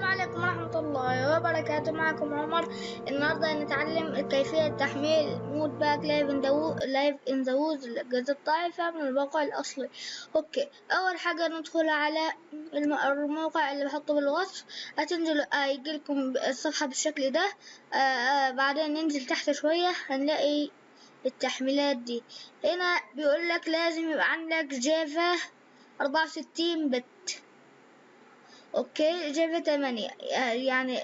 عليكم ورحمة الله وبركاته. معكم عمر. النهاردة هنتعلم كيفية تحميل مود باك لايف ان ذا ووز الجزء الطائفة من الواقع الأصلي. اوكي، أول حاجة ندخل على الموقع اللي بحطه بالوصف. هتنزلوا يجيلكم الصفحة بالشكل ده. بعدين ننزل تحت شوية هنلاقي التحميلات دي. هنا بيقولك لازم يبقى عندك جافا 64 بت. اوكي، جافا 8 يعني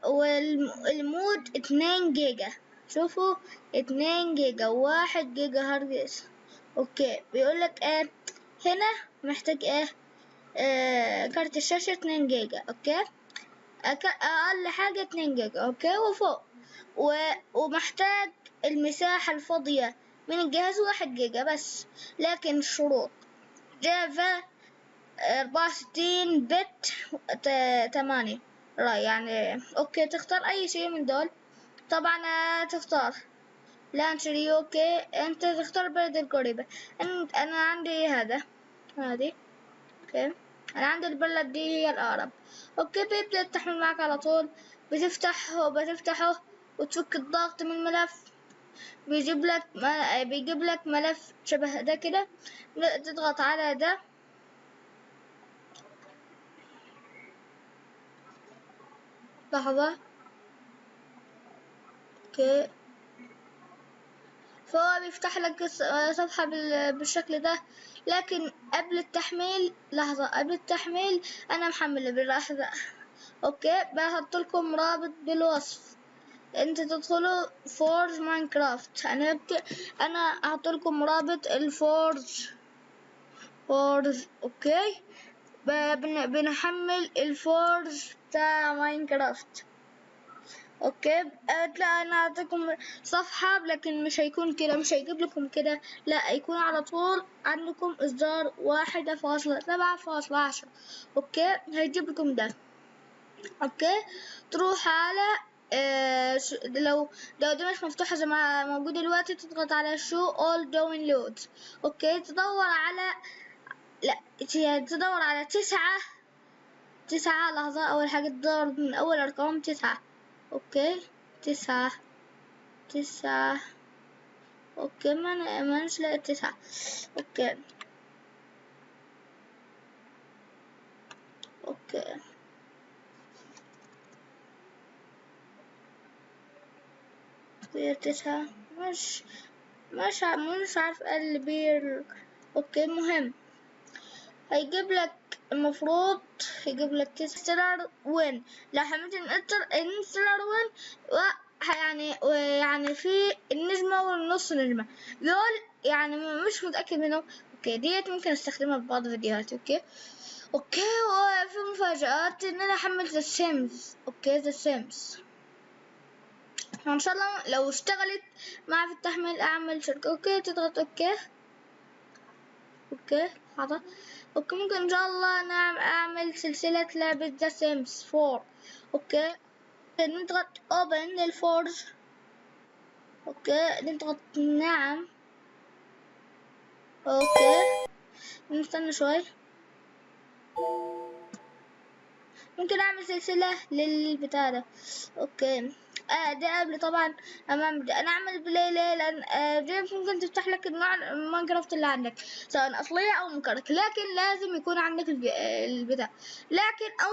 والمود 2 جيجا. شوفوا 2 جيجا و1 جيجا هارد ديسك. اوكي، بيقولك هنا محتاج كارت الشاشة 2 جيجا. اوكي، اقل حاجة 2 جيجا. اوكي، وفوق ومحتاج المساحة الفاضية من الجهاز 1 جيجا بس. لكن الشروط: جافا 64 بت 8 يعني. اوكي، تختار اي شيء من دول. طبعا تختار لانشري. اوكي، انت تختار بلد القريبة. انا عندي هذه. اوكي، انا عندي البلد دي هي الاقرب. اوكي، بيبدأ التحميل معك على طول. بتفتحه وتفك الضغط من الملف. بيجيب لك ملف شبه ده كده. تضغط على ده. لحظة. اوكي، فهو بيفتح لك صفحة بالشكل ده. لكن قبل التحميل، لحظة، قبل التحميل أنا محملة باللحظة. أوكي، بحط لكم رابط بالوصف. انت تدخلوا فورج ماينكرافت. أنا هحط لكم رابط الفورج. أوكي، بنحمل الفورج بتاع ماينكرافت. اوكي، لا انا اعطيكم صفحة، لكن مش هيكون كده، مش هيجيب لكم كده، لا هيكون على طول عندكم اصدار 1.7.10. اوكي، هيجيب لكم ده. اوكي، تروح على لو دي مش مفتوحة زي ما موجود دلوقتي، تضغط على شو اول داونلود. اوكي، تدور على تسعة. لحظة، أول حاجة تدور من أول أرقام 9. أوكي، 9. أوكي، ما نلاقي 9. أوكي. هي 9. مش عارف اللي أوكي، مهم. المفروض هيجيب لك تستلر وين. لو حملت انستلر وين يعني في النجمة والنص نجمة دول، يعني مش متأكد منهم. اوكي، ديت ممكن استخدمها في بعض الفيديوهات. اوكي، وفي مفاجآت ان انا حملت السيمز. اوكي، ذا سيمز ان شاء الله لو اشتغلت معي في التحميل اعمل شركة. اوكي، تضغط اوكي. حاضر. اوكي، ممكن ان شاء الله اعمل سلسلة لعبة ذا سيمز 4. اوكي، نضغط اوبن للفورج. اوكي، نضغط نعم. اوكي، نستنى شوي. ممكن اعمل سلسلة للبتاع ده. اوكي، ده قبل طبعا. امام ده انا اعمل بلاي ليه، لان جيمس ممكن تفتح لك النوع ماينكرافت اللي عندك سواء اصلية او مكرك، لكن لازم يكون عندك البتاع. لكن او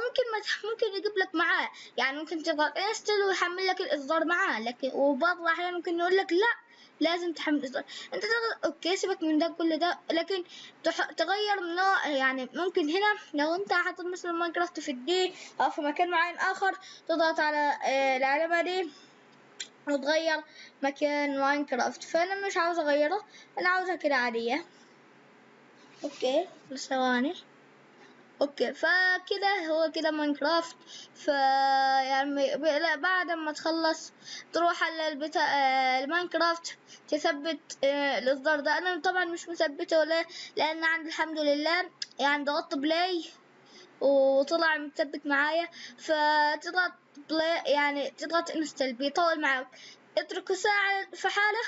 ممكن يجيب لك معاه، يعني ممكن تضغط انستل ويحمل لك الاصدار معاه. لكن وبعض الاحيان ممكن يقول لك لا، لازم تحمل اصدار. انت تضغط اوكي، سيبك من ده كل ده. لكن تغير من نوع، يعني ممكن هنا لو انت حاطط مثلا ماينكرافت في الدي او في مكان معين اخر، تضغط على العلامة دي وتغير مكان ماينكرافت. فانا مش عاوز اغيره، انا عاوزها كده عادية. اوكي، ثواني. اوكي، فكده هو كده ماينكرافت. يعني بعد ما تخلص تروح على الماينكرافت تثبت الاصدار ده. انا طبعا مش مثبته لان عندي الحمد لله يعني ضغطت بلاي وطلع مثبت معايا. فتضغط بلاي، يعني تضغط انستل، بيطول معك. اتركه ساعة في حاله،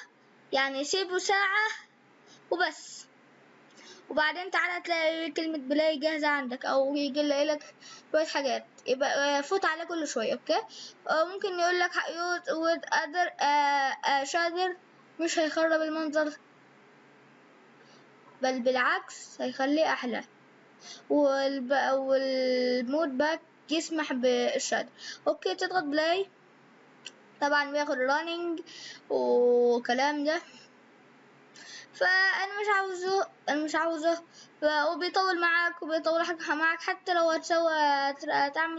يعني سيبه ساعة وبس. وبعدين تعالى تلاقي كلمة بلاي جاهزة عندك أو يجي لك شوية حاجات، يبقى فوت على كل شوية. أوكي. ممكن يقول لك يوز وذ أذر شادر، مش هيخرب المنظر بل بالعكس هيخليه أحلى. والمود باك يسمح بالشادر. أوكي، تضغط بلاي طبعا بياخد رانينج وكلام ده، فانا مش عاوزه وبيطول معاك وبيطول معاك حتى لو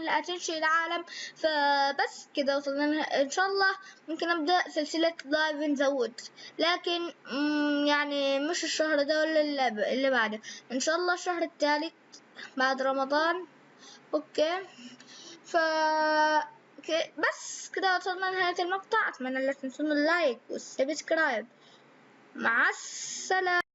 هتنشئ العالم. فبس كده وصلنا ان شاء الله ممكن ابدا سلسله لايف نزود، لكن يعني مش الشهر ده ولا اللي بعده، ان شاء الله الشهر الثالث بعد رمضان. اوكي. ف بس كده وصلنا لنهاية المقطع، أتمنى لا تنسون اللايك والسبسكرايب. مع السلامة.